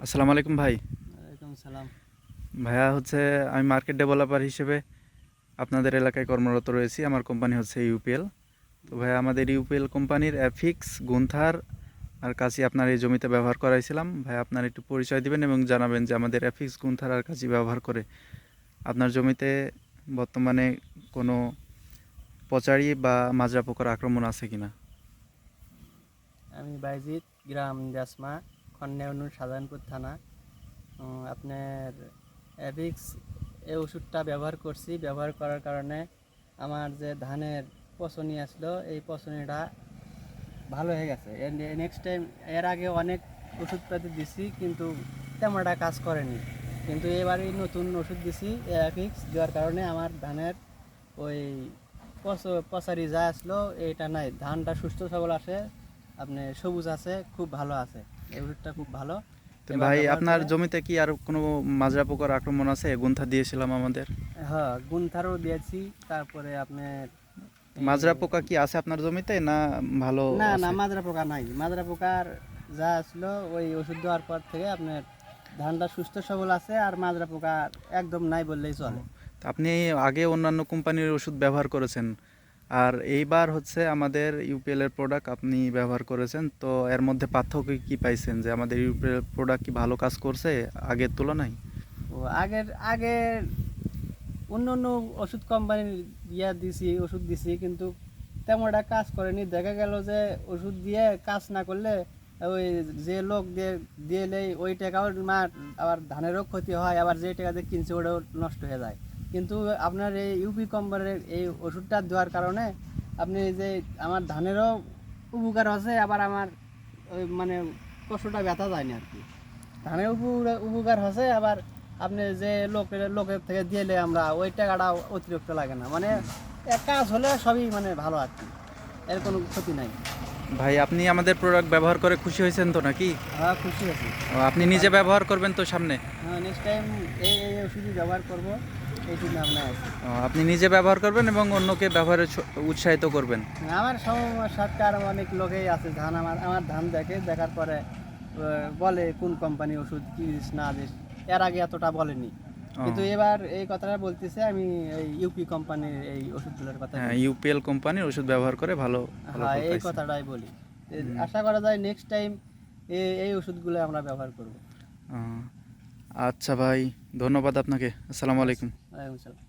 আসসালামু আলাইকুম ভাই। ওয়ালাইকুম সালাম। ভাইয়া হচ্ছে আমি মার্কেট ডেভেলপার হিসেবে আপনাদের এলাকায় কর্মরত রয়েছি। আমার কোম্পানি হচ্ছে ইউপিএল। তো ভাইয়া আমাদের ইউপিএল কোম্পানির অ্যাফিক্স গুন্থার আর কাছি আপনার এই জমিতে ব্যবহার করাইছিলাম। ভাই আপনার একটু পরিচয় দিবেন এবং জানাবেন যে আমাদের অ্যাফিক্স গুন্থার আর কাছি ব্যবহার করে আপনার জমিতে বর্তমানে কোনো পচাড়ি বা মাজরা পোকার আক্রমণ আছে কিনা। আমি বাইজিৎ, গ্রাম দেসমা, খন্নেউনুর সাধারণপুর থানা। আপনার অ্যাভিক্স এই ওষুধটা ব্যবহার করছি। ব্যবহার করার কারণে আমার যে ধানের পচনি আসলো, এই পচনিটা ভালো হয়ে গেছে। নেক্সট টাইম এর আগে অনেক ওষুধপাতি দিছি, কিন্তু তেমন একটা কাজ করেনি। কিন্তু এবারে নতুন ওষুধ দিছি অ্যাভিক্স দেওয়ার কারণে আমার ধানের ওই পচারি যা আসলো এটা নাই, ধানটা সুস্থ সবল আসে, আপনি সবুজ আছে, খুব ভালো আছে। এই ওষুধটা খুব ভালো। তো এবার ভাই ব্যবহার আপনার করে জমিতে কি আর কোনো মাজরা পোকার আক্রমণ আছে? গুন্থা দিয়েছিলাম আমাদের। হ্যাঁ, গুনথারও দিয়েছি। তারপরে আপনার মাজরা পোকা কি আছে আপনার জমিতে না ভালো না না, আছে? মাজরা পোকা নাই। মাজরা পোকার যা আসলো ওই ওষুধ দেওয়ার পর থেকে আপনার ধানটা সুস্থ সবল আছে, আর মাজরা পোকা একদম নাই বললেই চলে। তা আপনি আগে অন্যান্য কোম্পানির ওষুধ ব্যবহার করেছেন, আর এইবার হচ্ছে আমাদের ইউপিএল এর প্রোডাক্ট আপনি ব্যবহার করেছেন, তো এর মধ্যে পার্থক্য কি পাইছেন যে আমাদের ইউপিএল প্রোডাক্ট কি ভালো কাজ করছে আগের তুলনায়? ও আগের অন্য অন্য ওষুধ কোম্পানির দিছি, ওষুধ দিছি, কিন্তু তেমন একটা কাজ করেনি। দেখা গেল যে ওষুধ দিয়ে কাজ না করলে ওই যে লোক দিয়ে দিলে ওই টাকাও আবার ধানেরও ক্ষতি হয়, আবার যে টাকা দিয়ে কিনছে ওটাও নষ্ট হয়ে যায়। কিন্তু আপনার এই ইউপি কোম্পানির এই ওষুধটা দেওয়ার কারণে আপনি যে আমার ধানেরও উপকার আছে, আবার আমার ওই মানে কষ্টটা ব্যথা যায় না আর কি। ধানের উপকার হচ্ছে, আবার আপনি যে লোকের থেকে দিলে আমরা ওই টাকাটা অতিরিক্ত লাগে না, মানে এক কাজ হলে সবই মানে ভালো আর কি, এর কোনো ক্ষতি নাই। ভাই আপনি আমাদের প্রোডাক্ট ব্যবহার করে খুশি হয়েছেন তো নাকি? হ্যাঁ, খুশি আছি। আপনি নিজে ব্যবহার করবেন তো সামনে? হ্যাঁ, নেক্সট টাইম এই এই ওষুধই ব্যবহার করবো, এই চিন্তা ভাবনা আছে। আপনি নিজে ব্যবহার করবেন এবং অন্যকে ব্যবহারে উৎসাহিত করবেন। আমার সাথে আর অনেক লোকেই আছে, ধান আমার ধান দেখার পরে বলে কোন কোম্পানি ওষুধ কি দিস না দিস। এর আগে এতটা বলেনি, কিন্তু এবার এই কথাটা বলতেছে। আমি এই ইউপি কোম্পানির এই ওষুধগুলোর কথা হ্যাঁ, বলছি। ইউপিএল কোম্পানির ওষুধ ব্যবহার করে ভালো ভালো হ্যাঁ, ফল এই পাইছেন। কথাটাই বলি। আশা করা যায় নেক্সট টাইম এই ওষুধগুলো আমরা ব্যবহার করব। আচ্ছা ভাই, ধন্যবাদ আপনাকে। আসসালামু আলাইকুম। ওয়ালাইকুম সালাম।